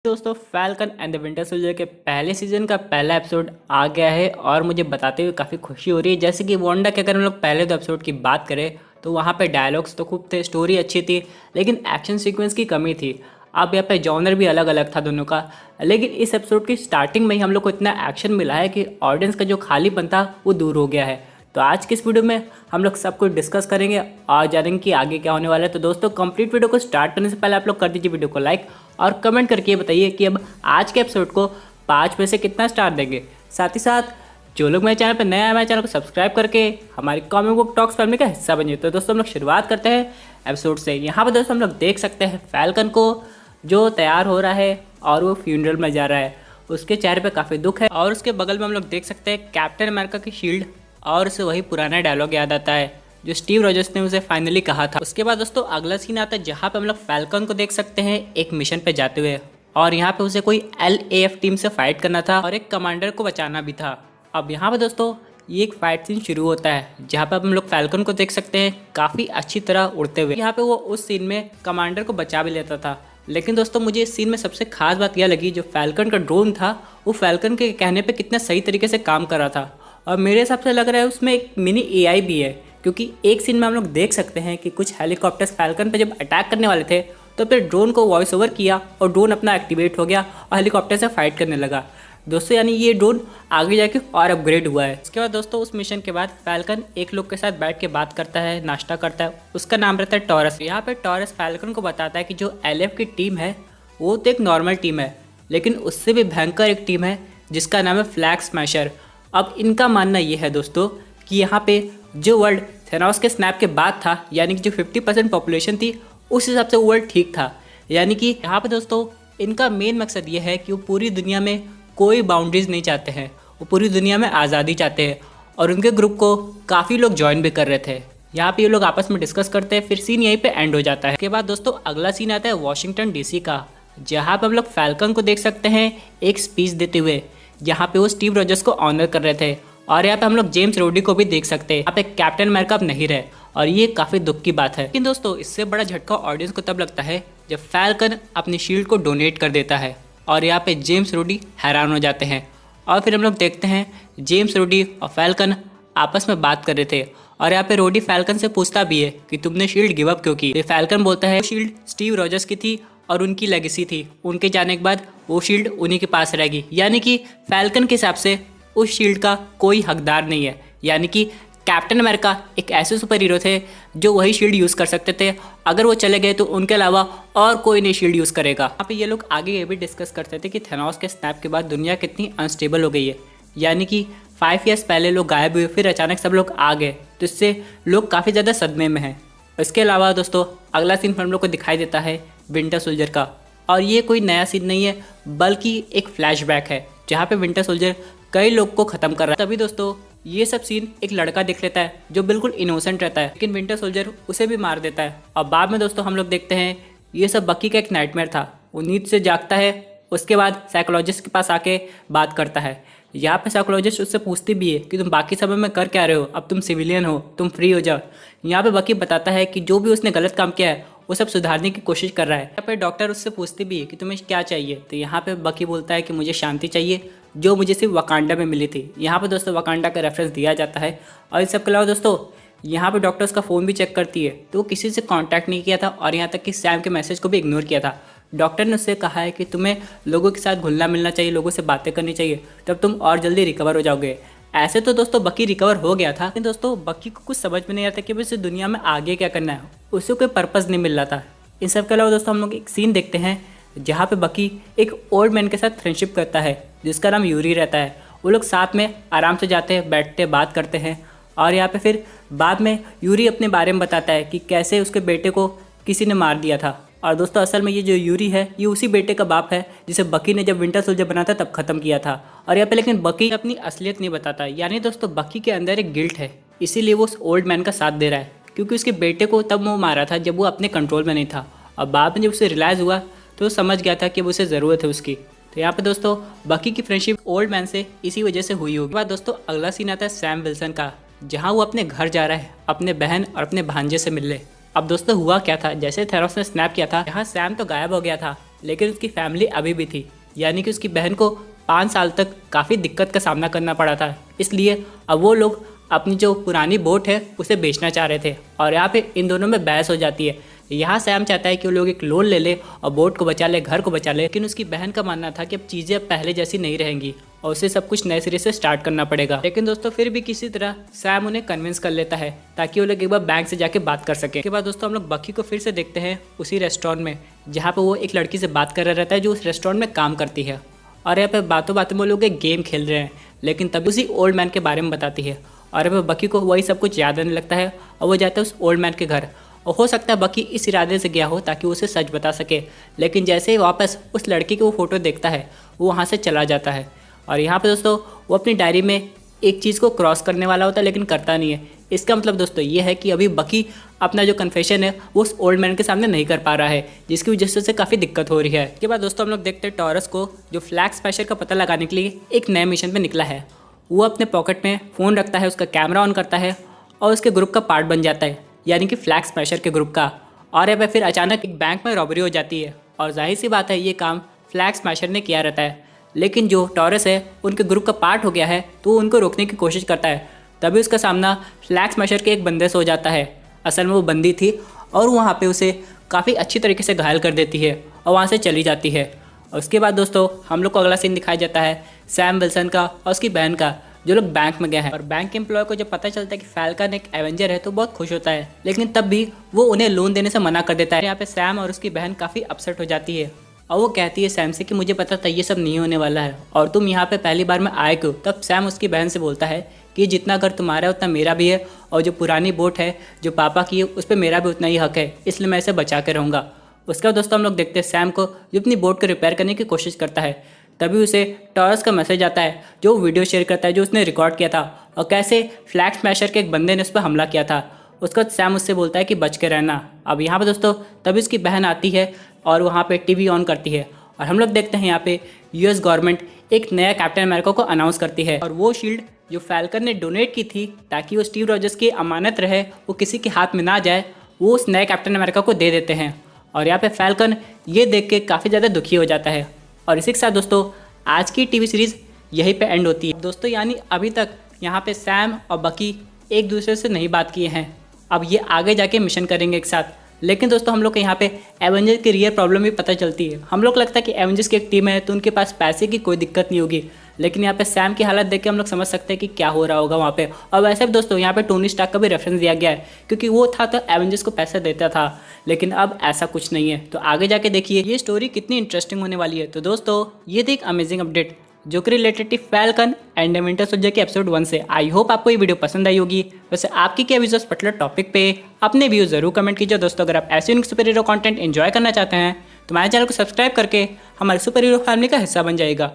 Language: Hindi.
दोस्तों falcon and the winter soldier के पहले सीजन का पहला एपिसोड आ गया है और मुझे बताते हुए काफ़ी खुशी हो रही है। जैसे कि वांडा के अगर हम लोग पहले दो एपिसोड की बात करें तो वहाँ पे डायलॉग्स तो खूब थे, स्टोरी अच्छी थी, लेकिन एक्शन सीक्वेंस की कमी थी। अब यहाँ पे जॉनर भी अलग अलग था दोनों का, लेकिन इस एपिसोड की स्टार्टिंग में ही हम लोग को इतना एक्शन मिला है कि ऑडियंस का जो खालीपन था वो दूर हो गया है। तो आज की इस वीडियो में हम लोग सब कुछ डिस्कस करेंगे और जानेंगे कि आगे क्या होने वाला है। तो दोस्तों कंप्लीट वीडियो को स्टार्ट करने से पहले आप लोग कर दीजिए वीडियो को लाइक और कमेंट करके बताइए कि अब आज के एपिसोड को 5 में से कितना स्टार देंगे। साथ ही साथ जो लोग मेरे चैनल पर नया है मेरे चैनल को सब्सक्राइब करके हमारी कॉमिक बुक टॉक्स फैमिली का हिस्सा बनिए। तो दोस्तों हम लोग शुरुआत करते हैं एपिसोड से। यहाँ पर दोस्तों हम लोग देख सकते हैं फैल्कन को जो तैयार हो रहा है और वो फ्यूनरल में जा रहा है। उसके चेहरे पे काफ़ी दुख है और उसके बगल में हम लोग देख सकते हैं कैप्टन अमेरिका की शील्ड और उसे वही पुराना डायलॉग याद आता है जो स्टीव रॉजर्स ने उसे फाइनली कहा था। उसके बाद दोस्तों अगला सीन आता है जहाँ पे हम लोग फैल्कन को देख सकते हैं एक मिशन पे जाते हुए और यहाँ पे उसे कोई LAF टीम से फाइट करना था और एक कमांडर को बचाना भी था। अब यहाँ पे दोस्तों ये एक फाइट सीन शुरू होता है जहाँ पे हम लोग फैल्कन को देख सकते हैं काफ़ी अच्छी तरह उड़ते हुए। यहाँ पे वो उस सीन में कमांडर को बचा भी लेता था। लेकिन दोस्तों मुझे इस सीन में सबसे खास बात यह लगी जो फैल्कन का ड्रोन था वो फैल्कन के कहने पे कितना सही तरीके से काम कर रहा था। और मेरे हिसाब से लग रहा है उसमें एक मिनी AI भी है, क्योंकि एक सीन में हम लोग देख सकते हैं कि कुछ हेलीकॉप्टर्स फैल्कन पे जब अटैक करने वाले थे तो फिर ड्रोन को वॉइस ओवर किया और ड्रोन अपना एक्टिवेट हो गया और हेलीकॉप्टर से फाइट करने लगा। दोस्तों यानी ये ड्रोन आगे जाके और अपग्रेड हुआ है। इसके बाद दोस्तों उस मिशन के बाद फैल्कन एक लोग के साथ बैठ के बात करता है, नाश्ता करता है। उसका नाम रहता है टॉरस। यहाँ पे टॉरस फैल्कन को बताता है कि जो LF की टीम है वो तो एक नॉर्मल टीम है, लेकिन उससे भी भयंकर एक टीम है जिसका नाम है फ्लैग स्मैशर। अब इनका मानना ये है दोस्तों कि यहाँ पे जो वर्ल्ड थेनोस के स्नैप के बाद था, यानी कि जो 50% पॉपुलेशन थी उस हिसाब से वो वर्ल्ड ठीक था। यानी कि यहाँ पे दोस्तों इनका मेन मकसद ये है कि वो पूरी दुनिया में कोई बाउंड्रीज नहीं चाहते हैं, वो पूरी दुनिया में आज़ादी चाहते हैं। और उनके ग्रुप को काफ़ी लोग ज्वाइन भी कर रहे थे। यहाँ पे ये लोग आपस में डिस्कस करते हैं, फिर सीन यहीं पे एंड हो जाता है। उसके बाद दोस्तों अगला सीन आता है वॉशिंगटन DC का, जहाँ पे हम लोग फैल्कन को देख सकते हैं एक स्पीच देते हुए, यहाँ पे वो स्टीव रॉजर्स को ऑनर कर रहे थे। और यहाँ पे हम लोग जेम्स रोडी को भी देख सकते हैं। यहाँ पे कैप्टन अमेरिका अब नहीं रहे और ये काफ़ी दुख की बात है। लेकिन दोस्तों इससे बड़ा झटका ऑडियंस को तब लगता है जब फैल्कन अपनी शील्ड को डोनेट कर देता है और यहाँ पे जेम्स रोडी हैरान हो जाते हैं। और फिर हम लोग देखते हैं जेम्स रोडी और फैल्कन आपस में बात कर रहे थे और यहाँ पे रोडी फैल्कन से पूछता भी है कि तुमने शील्ड गिव अप क्यों की। तो फैल्कन बोलता है शील्ड स्टीव रॉजर्स की थी और उनकी लेगेसी थी, उनके जाने के बाद वो शील्ड उन्हीं के पास रहेगी। यानी कि फैल्कन के हिसाब से उस शील्ड का कोई हकदार नहीं है। यानी कि कैप्टन अमेरिका एक ऐसे सुपर हीरो थे जो वही शील्ड यूज़ कर सकते थे, अगर वो चले गए तो उनके अलावा और कोई नहीं शील्ड यूज़ करेगा। यहाँ पे ये लोग आगे ये भी डिस्कस करते थे कि थेनोस के स्नैप के बाद दुनिया कितनी अनस्टेबल हो गई है। यानी कि 5 ईयर्स पहले लोग गायब हुए, फिर अचानक सब लोग आ गए, तो इससे लोग काफ़ी ज़्यादा सदमे में हैं। इसके अलावा दोस्तों अगला सीन हम लोग को दिखाई देता है विंटर सोल्जर का, और ये कोई नया सीन नहीं है बल्कि एक फ्लैशबैक है जहाँ पे विंटर सोल्जर कई लोग को ख़त्म कर रहा है। तभी दोस्तों ये सब सीन एक लड़का देख लेता है जो बिल्कुल इनोसेंट रहता है, लेकिन विंटर सोल्जर उसे भी मार देता है। और बाद में दोस्तों हम लोग देखते हैं ये सब बकी का एक नाइटमेयर था। वो नींद से जागता है, उसके बाद साइकोलॉजिस्ट के पास आके बात करता है। यहाँ पे साइकोलॉजिस्ट उससे पूछती भी है कि तुम बाकी समय में कर क्या रहे हो, अब तुम सिविलियन हो, तुम फ्री हो जाओ। यहाँ पे बकी बताता है कि जो भी उसने गलत काम किया है वो सब सुधारने की कोशिश कर रहा है। यहाँ पे डॉक्टर उससे पूछती भी है कि तुम्हें क्या चाहिए, तो यहाँ पे बकी बोलता है कि मुझे शांति चाहिए जो मुझे सिर्फ वकांडा में मिली थी। यहाँ पे दोस्तों वकांडा का रेफरेंस दिया जाता है। और इस सब के अलावा दोस्तों यहाँ पे डॉक्टर उसका फ़ोन भी चेक करती है तो वो किसी से कांटेक्ट नहीं किया था और यहाँ तक कि सैम के मैसेज को भी इग्नोर किया था। डॉक्टर ने उससे कहा है कि तुम्हें लोगों के साथ घुलना मिलना चाहिए, लोगों से बातें करनी चाहिए, तब तुम और जल्दी रिकवर हो जाओगे। ऐसे तो दोस्तों बकी रिकवर हो गया था, लेकिन दोस्तों बकी को कुछ समझ में नहीं आता कि इस दुनिया में आगे क्या करना है, उसे कोई पर्पज़ नहीं मिल रहा था। इन सब के अलावा दोस्तों हम लोग एक सीन देखते हैं जहाँ पे बकी एक ओल्ड मैन के साथ फ्रेंडशिप करता है जिसका नाम यूरी रहता है। वो लोग साथ में आराम से जाते हैं, बैठते बात करते हैं। और यहाँ पे फिर बाद में यूरी अपने बारे में बताता है कि कैसे उसके बेटे को किसी ने मार दिया था। और दोस्तों असल में ये जो यूरी है ये उसी बेटे का बाप है जिसे बकी ने जब विंटर सोल्जर बना था तब ख़त्म किया था। और यहाँ पे लेकिन बकी अपनी असलियत नहीं बताता। यानी दोस्तों बकी के अंदर एक गिल्ट है, इसीलिए वो उस ओल्ड मैन का साथ दे रहा है, क्योंकि उसके बेटे को तब वो मारा था जब वो अपने कंट्रोल में नहीं था। और बाद में जब उसे रियलाइज़ हुआ तो वो समझ गया था कि उसे ज़रूरत है उसकी। तो यहाँ पे दोस्तों बकी की फ्रेंडशिप ओल्ड मैन से इसी वजह से हुई होगी। बाद दोस्तों अगला सीन आता है सैम विल्सन का, जहाँ वो अपने घर जा रहा है अपने बहन और अपने भांजे से मिलने। अब दोस्तों हुआ क्या था, जैसे थेनोस ने स्नैप किया था यहाँ सैम तो गायब हो गया था, लेकिन उसकी फैमिली अभी भी थी, यानी कि उसकी बहन को 5 साल तक काफ़ी दिक्कत का सामना करना पड़ा था। इसलिए अब वो लोग अपनी जो पुरानी बोट है उसे बेचना चाह रहे थे और यहाँ पे इन दोनों में बहस हो जाती है। यहाँ सैम चाहता है कि वो लोग एक लोन ले ले और बोट को बचा ले, घर को बचा ले, लेकिन उसकी बहन का मानना था कि अब चीज़ें अब पहले जैसी नहीं रहेंगी और उसे सब कुछ नए सिरे से स्टार्ट करना पड़ेगा। लेकिन दोस्तों फिर भी किसी तरह सैम उन्हें कन्विंस कर लेता है ताकि वो लोग एक बार बैंक से जाके बात कर सके। उसके बाद दोस्तों हम लोग बकी को फिर से देखते हैं उसी रेस्टोरेंट में जहाँ पे वो एक लड़की से बात कर रहा रहता है जो उस रेस्टोरेंट में काम करती है। और यहाँ पे बातों बातों में वो लोग एक गेम खेल रहे हैं, लेकिन तभी उसी ओल्ड मैन के बारे में बताती है और यहाँ पे बकी को वही सब कुछ याद आने लगता है और वो जाता है उस ओल्ड मैन के घर। और हो सकता है बकी इस इरादे से गया हो ताकि वो उसे सच बता सके, लेकिन जैसे ही वापस उस लड़की की वो फ़ोटो देखता है वो वहाँ से चला जाता है। और यहाँ पे दोस्तों वो अपनी डायरी में एक चीज़ को क्रॉस करने वाला होता है लेकिन करता नहीं है। इसका मतलब दोस्तों ये है कि अभी बकी अपना जो कन्फेशन है वो उस ओल्ड मैन के सामने नहीं कर पा रहा है, जिसकी वजह से उसे काफ़ी दिक्कत हो रही है। इसके बाद दोस्तों हम लोग देखते हैं टॉरस को, जो फ्लैग स्मैशर का पता लगाने के लिए एक नए मिशन पर निकला है। वो अपने पॉकेट में फ़ोन रखता है, उसका कैमरा ऑन करता है और उसके ग्रुप का पार्ट बन जाता है, यानी कि फ्लैग स्मैशर के ग्रुप का। और यहाँ पे फिर अचानक एक बैंक में रॉबरी हो जाती है और जाहिर सी बात है ये काम फ्लैग स्मैशर ने किया रहता है, लेकिन जो टॉरस है उनके ग्रुप का पार्ट हो गया है तो वो उनको रोकने की कोशिश करता है। तभी उसका सामना फ्लैग स्मैशर के एक बंदे से हो जाता है। असल में वो बंदी थी और वहाँ पे उसे काफ़ी अच्छी तरीके से घायल कर देती है और वहाँ से चली जाती है। और उसके बाद दोस्तों हम लोग को अगला सीन दिखाया जाता है सैम विल्सन का और उसकी बहन का, जो लोग बैंक में गए हैं। और बैंक के एम्प्लॉय को जब पता चलता है कि फैल्कन एक एवेंजर है तो बहुत खुश होता है, लेकिन तब भी वो उन्हें लोन देने से मना कर देता है। यहाँ पे सैम और उसकी बहन काफ़ी अपसेट हो जाती है और वो कहती है सैम से कि मुझे पता था ये सब नहीं होने वाला है और तुम यहाँ पे पहली बार में आए क्यों। तब सैम उसकी बहन से बोलता है कि जितना घर तुम्हारा है उतना मेरा भी है और जो पुरानी बोट है जो पापा की है उस पर मेरा भी उतना ही हक है, इसलिए मैं इसे बचा के रहूँगा। उसके बाद दोस्तों हम लोग देखते हैं सैम को जो अपनी बोट को रिपेयर करने की कोशिश करता है। तभी उसे टॉरस का मैसेज आता है जो वीडियो शेयर करता है जो उसने रिकॉर्ड किया था और कैसे फ्लैग स्मैशर के एक बंदे ने उस पर हमला किया था। उसके बाद सैम उससे बोलता है कि बच के रहना। अब यहाँ पे दोस्तों तभी उसकी बहन आती है और वहाँ पे टीवी ऑन करती है और हम लोग देखते हैं यहाँ पे यूएस गवर्नमेंट एक नया कैप्टन अमेरिका को अनाउंस करती है और वो शील्ड जो फैल्कन ने डोनेट की थी ताकि वो स्टीव रॉजर्स की अमानत रहे, वो किसी के हाथ में ना जाए, वो उस नए कैप्टन अमेरिका को दे देते हैं। और यहाँ पे फैल्कन ये देख के काफ़ी ज़्यादा दुखी हो जाता है। और इसी के साथ दोस्तों आज की टीवी सीरीज़ यहीं पे एंड होती है दोस्तों, यानी अभी तक यहाँ पे सैम और बकी एक दूसरे से नहीं बात किए हैं। अब ये आगे जाके मिशन करेंगे एक साथ, लेकिन दोस्तों हम लोग को यहाँ पे एवेंजर्स की रियल प्रॉब्लम भी पता चलती है। हम लोग को लगता है कि एवेंजर्स की एक टीम है तो उनके पास पैसे की कोई दिक्कत नहीं होगी, लेकिन यहाँ पे सैम की हालत देख के हम लोग समझ सकते हैं कि क्या हो रहा होगा वहाँ पे। और वैसे भी दोस्तों यहाँ पे टोनी स्टार्क का भी रेफरेंस दिया गया है क्योंकि वो था तो एवेंजर्स को पैसा देता था, लेकिन अब ऐसा कुछ नहीं है। तो आगे जाके देखिए ये स्टोरी कितनी इंटरेस्टिंग होने वाली है। तो दोस्तों ये थी एक अमेजिंग अपडेट जो कि रिलेटेड थी फैल्कन एंड विंटर सोल्जर के एपिसोड 1 से। आई होप आपको ये वीडियो पसंद आई होगी। वैसे आपकी क्या व्यूज पर्टिकुलर टॉपिक पे अपने व्यूज जरूर कमेंट कीजिए दोस्तों। अगर आप ऐसे सुपर हीरो कंटेंट एंजॉय करना चाहते हैं तो हमारे चैनल को सब्सक्राइब करके हमारे सुपर हीरो फैमिली का हिस्सा बन जाएगा।